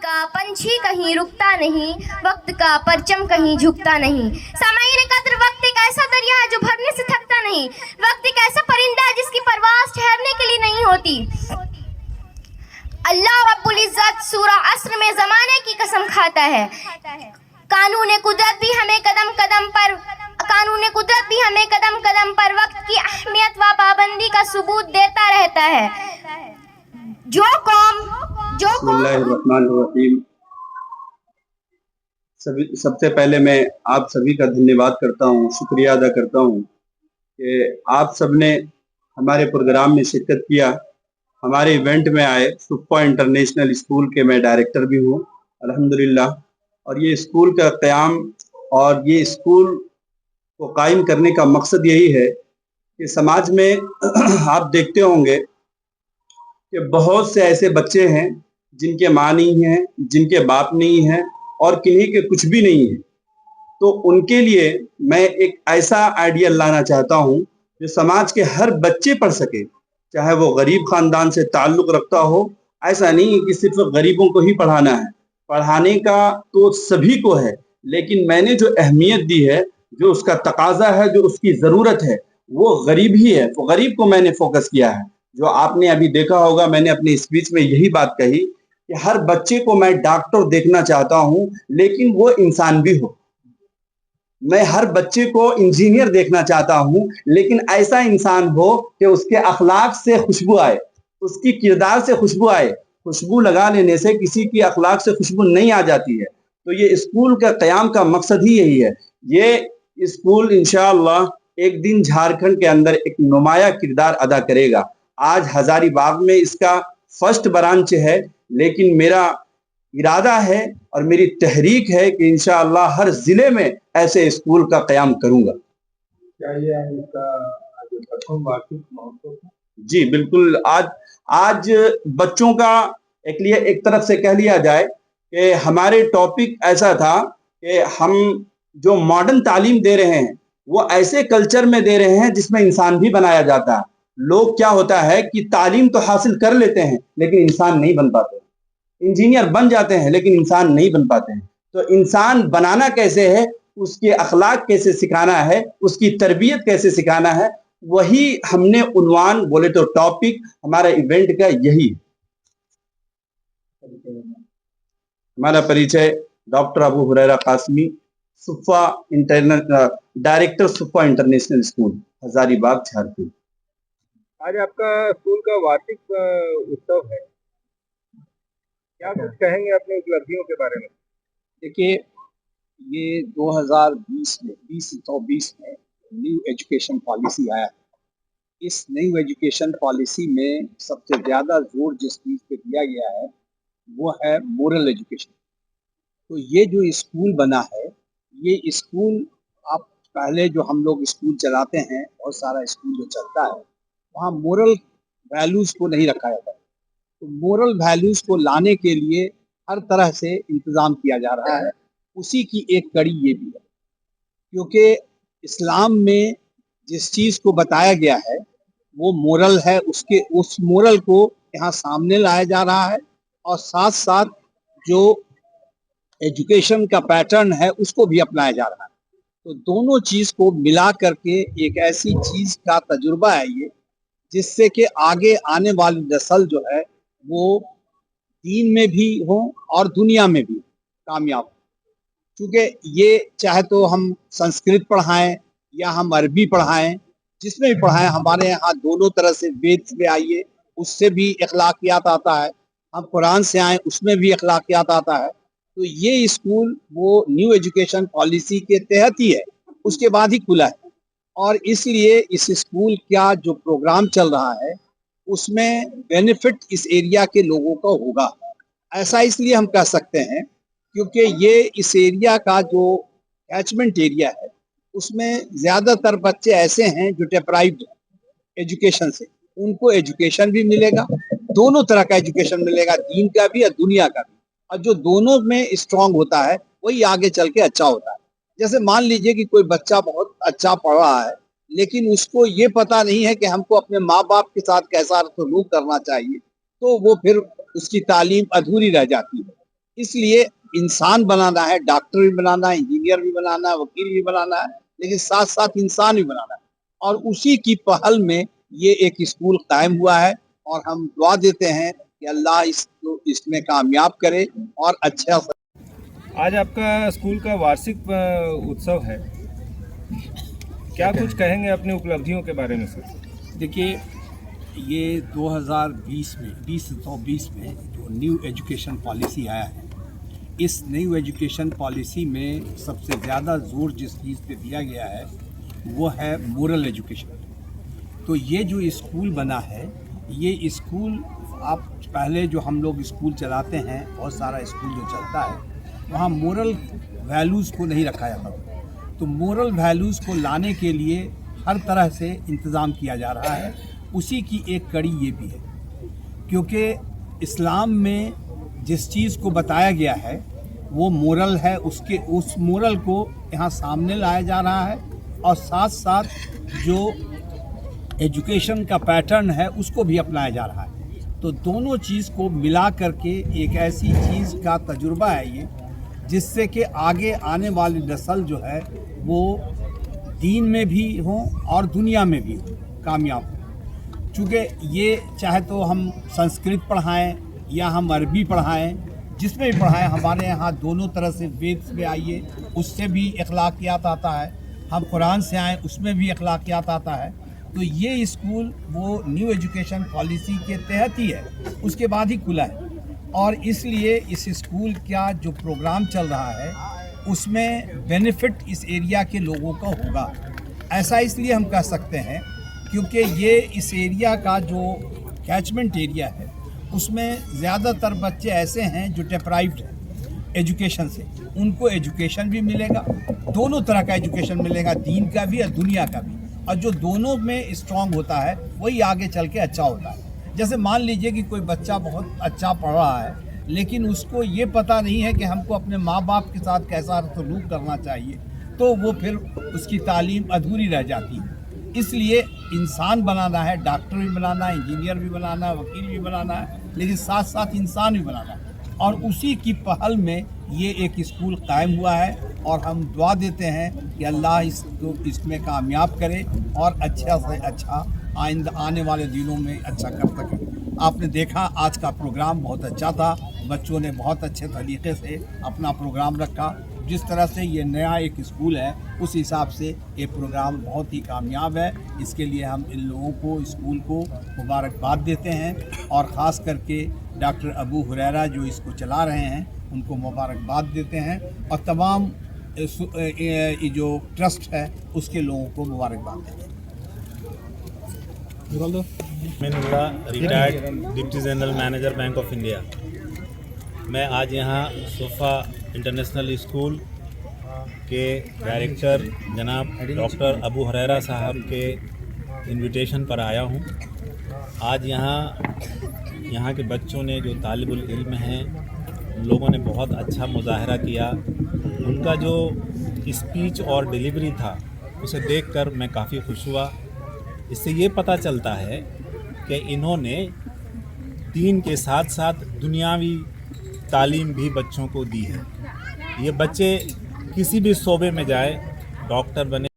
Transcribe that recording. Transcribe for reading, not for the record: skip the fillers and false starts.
کا पंछी कहीं रुकता नहीं, वक्त का परचम कहीं झुकता नहीं। सामाईन कद्र वक्त एक ऐसा दरिया है जो भरने से थकता नहीं। वक्त एक ऐसा परिंदा है जिसकी परवाज़ ठहरने के लिए नहीं होती। अल्लाह रब्बुल इज़्ज़त सूरा अस्र में ज़माने की कसम खाता है। कानून कुदरत भी हमें कदम कदम पर वक्त की अहमियत व पाबंदी का सबूत देता रहता है। बिस्मिल्लाहिर्रहमानिर्रहीम। सबसे पहले मैं आप सभी का धन्यवाद करता हूँ, शुक्रिया अदा करता हूँ कि आप सब ने हमारे प्रोग्राम में शिरकत किया, हमारे इवेंट में आए। सुफ़ा इंटरनेशनल स्कूल के मैं डायरेक्टर भी हूँ अल्हम्दुलिल्लाह। और ये स्कूल का क़याम और ये स्कूल को कायम करने का मकसद यही है कि समाज में आप देखते होंगे कि बहुत से ऐसे बच्चे हैं जिनके माँ नहीं है, जिनके बाप नहीं है और किन्हीं के कुछ भी नहीं है। तो उनके लिए मैं एक ऐसा आइडिया लाना चाहता हूँ जो समाज के हर बच्चे पढ़ सके, चाहे वो गरीब ख़ानदान से ताल्लुक़ रखता हो। ऐसा नहीं है कि सिर्फ गरीबों को ही पढ़ाना है, पढ़ाने का तो सभी को है, लेकिन मैंने जो अहमियत दी है, जो उसका तकाज़ा है, जो उसकी ज़रूरत है, वो गरीब ही है। तो गरीब को मैंने फोकस किया है। जो आपने अभी देखा होगा, मैंने अपनी स्पीच में यही बात कही कि हर बच्चे को मैं डॉक्टर देखना चाहता हूँ, लेकिन वो इंसान भी हो। मैं हर बच्चे को इंजीनियर देखना चाहता हूँ, लेकिन ऐसा इंसान हो कि उसके अखलाक से खुशबू आए, उसकी किरदार से खुशबू आए। खुशबू लगा लेने से किसी की अखलाक से खुशबू नहीं आ जाती है। तो ये स्कूल का क़याम का मकसद ही यही है। ये स्कूल इंशाअल्लाह एक दिन झारखंड के अंदर एक नुमाया किरदार अदा करेगा। आज हजारीबाग में इसका फर्स्ट ब्रांच है, लेकिन मेरा इरादा है और मेरी तहरीक है कि इंशाअल्लाह हर ज़िले में ऐसे स्कूल का क़याम करूँगा। क्या ये इसका प्रथम वार्षिक महोत्सव है? जी बिल्कुल। आज बच्चों का एक तरफ से कह लिया जाए कि हमारे टॉपिक ऐसा था कि हम जो मॉडर्न तालीम दे रहे हैं वो ऐसे कल्चर में दे रहे हैं जिसमें इंसान भी बनाया जाता है। लोग क्या होता है कि तालीम तो हासिल कर लेते हैं लेकिन इंसान नहीं बन पाते, इंजीनियर बन जाते हैं लेकिन इंसान नहीं बन पाते हैं। तो इंसान बनाना कैसे है, उसके अखलाक कैसे सिखाना है, उसकी तरबियत कैसे सिखाना है, वही हमने उन्वान बोले तो टॉपिक हमारा इवेंट का यही है। हमारा परिचय doctor Abu Huraira Qasmi, director Sufa international school, Hazaribagh, Jharkhand. आज आपका स्कूल का वार्षिक उत्सव है, क्या कुछ कहेंगे अपनी उपलब्धियों के बारे में? देखिए, ये 2024 में न्यू एजुकेशन पॉलिसी आया है। इस न्यू एजुकेशन पॉलिसी में सबसे ज़्यादा जोर जिस चीज़ पे दिया गया है वो है मोरल एजुकेशन। तो ये जो स्कूल बना है, ये स्कूल आप पहले जो हम लोग स्कूल चलाते हैं, बहुत सारा स्कूल जो चलता है वहाँ मोरल वैल्यूज़ को नहीं रखा जाता है। तो मोरल वैल्यूज़ को लाने के लिए हर तरह से इंतज़ाम किया जा रहा है। उसी की एक कड़ी ये भी है, क्योंकि इस्लाम में जिस चीज़ को बताया गया है वो मोरल है, उस मोरल को यहाँ सामने लाया जा रहा है और साथ साथ जो एजुकेशन का पैटर्न है उसको भी अपनाया जा रहा है। तो दोनों चीज़ को मिला करके एक ऐसी चीज़ का तजुर्बा है ये, जिससे कि आगे आने वाली नस्ल जो है वो दीन में भी हो और दुनिया में भी कामयाब हो। क्योंकि ये चाहे तो हम संस्कृत पढ़ाएं या हम अरबी पढ़ाएं, जिसमें भी पढ़ाएं, हमारे यहाँ दोनों तरह से वेद में आइए उससे भी अखलाकियात आता है, हम कुरान से आए उसमें भी अखलाकियात आता है। तो ये स्कूल वो न्यू एजुकेशन पॉलिसी के तहत ही है, उसके बाद ही खुला है। और इसलिए इस स्कूल का जो प्रोग्राम चल रहा है उसमें बेनिफिट इस एरिया के लोगों का होगा। ऐसा इसलिए हम कह सकते हैं क्योंकि ये इस एरिया का जो कैचमेंट एरिया है उसमें ज़्यादातर बच्चे ऐसे हैं जो डिप्राइव्ड एजुकेशन से, उनको एजुकेशन भी मिलेगा, दोनों तरह का एजुकेशन मिलेगा, दीन का भी और दुनिया का भी। और जो दोनों में स्ट्रांग होता है वही आगे चल के अच्छा होता है। जैसे मान लीजिए कि कोई बच्चा बहुत अच्छा पढ़ रहा है लेकिन उसको ये पता नहीं है कि हमको अपने माँ बाप के साथ कैसा सलूक करना चाहिए, तो वो फिर उसकी तालीम अधूरी रह जाती है। इसलिए इंसान बनाना है, डॉक्टर भी बनाना है, इंजीनियर भी बनाना है, वकील भी बनाना है, लेकिन साथ साथ इंसान भी बनाना है। और उसी की पहल में ये एक स्कूल कायम हुआ है और हम दुआ देते हैं कि अल्लाह इसमें कामयाब करे और अच्छा। आज आपका स्कूल का वार्षिक उत्सव है, क्या कुछ कहेंगे अपनी उपलब्धियों के बारे में सर? देखिए, ये 2020 में जो न्यू एजुकेशन पॉलिसी आया है, इस न्यू एजुकेशन पॉलिसी में सबसे ज़्यादा जोर जिस चीज़ पे दिया गया है वो है मोरल एजुकेशन। तो ये जो स्कूल बना है, ये स्कूल आप पहले जो हम लोग स्कूल चलाते हैं, बहुत सारा स्कूल जो चलता है वहाँ मोरल वैल्यूज़ को नहीं रखा जाता। तो मोरल वैल्यूज़ को लाने के लिए हर तरह से इंतज़ाम किया जा रहा है। उसी की एक कड़ी ये भी है, क्योंकि इस्लाम में जिस चीज़ को बताया गया है वो मोरल है, उस मोरल को यहाँ सामने लाया जा रहा है और साथ साथ जो एजुकेशन का पैटर्न है उसको भी अपनाया जा रहा है। तो दोनों चीज़ को मिला करके एक ऐसी चीज़ का तजुर्बा है ये, जिससे कि आगे आने वाली नस्ल जो है वो दीन में भी हो और दुनिया में भी कामयाब हो। चूँकि ये चाहे तो हम संस्कृत पढ़ाएं या हम अरबी पढ़ाएं, जिसमें भी पढ़ाएं, हमारे यहाँ दोनों तरह से वेद में आइए उससे भी अखलाकियात आता है, हम कुरान से आएँ उसमें भी अखलाकियात आता है। तो ये स्कूल वो न्यू एजुकेशन पॉलिसी के तहत ही है, उसके बाद ही खुला है। और इसलिए इस स्कूल का जो प्रोग्राम चल रहा है उसमें बेनिफिट इस एरिया के लोगों का होगा। ऐसा इसलिए हम कह सकते हैं क्योंकि ये इस एरिया का जो कैचमेंट एरिया है उसमें ज़्यादातर बच्चे ऐसे हैं जो डिप्राइव्ड हैं एजुकेशन से। उनको एजुकेशन भी मिलेगा, दोनों तरह का एजुकेशन मिलेगा, दीन का भी और दुनिया का भी। और जो दोनों में स्ट्रांग होता है वही आगे चल के अच्छा होता है। जैसे मान लीजिए कि कोई बच्चा बहुत अच्छा पढ़ रहा है लेकिन उसको ये पता नहीं है कि हमको अपने माँ बाप के साथ कैसा सलूक करना चाहिए, तो वो फिर उसकी तालीम अधूरी रह जाती है। इसलिए इंसान बनाना है, डॉक्टर भी बनाना है, इंजीनियर भी बनाना है, वकील भी बनाना है, लेकिन साथ साथ इंसान भी बनाना है। और उसी की पहल में ये एक स्कूल कायम हुआ है और हम दुआ देते हैं कि अल्लाह इसमें कामयाब करे और अच्छा से अच्छा आइंदा आने वाले दिनों में अच्छा कर सके। आपने देखा आज का प्रोग्राम बहुत अच्छा था, बच्चों ने बहुत अच्छे तरीके से अपना प्रोग्राम रखा। जिस तरह से ये नया एक स्कूल है उस हिसाब से ये प्रोग्राम बहुत ही कामयाब है। इसके लिए हम इन लोगों को, स्कूल को मुबारकबाद देते हैं और ख़ास करके डॉक्टर अबू हुरैरा जो इसको चला रहे हैं उनको मुबारकबाद देते हैं और तमाम ये जो ट्रस्ट है उसके लोगों को मुबारकबाद देते हैं। Retired deputy general manager bank of India. मैं आज यहाँ सोफा इंटरनेशनल स्कूल के डायरेक्टर जनाब डॉक्टर अबू हुरैरा साहब के इनविटेशन पर आया हूँ। आज यहाँ के बच्चों ने जो तालिबुल इल्म हैं उन लोगों ने बहुत अच्छा मुजाहरा किया। उनका जो स्पीच और डिलीवरी था उसे देखकर मैं काफ़ी खुश हुआ। इससे ये पता चलता है कि इन्होंने दीन के साथ साथ दुनियावी तालीम भी बच्चों को दी है। ये बच्चे किसी भी शोबे में जाए, डॉक्टर बने,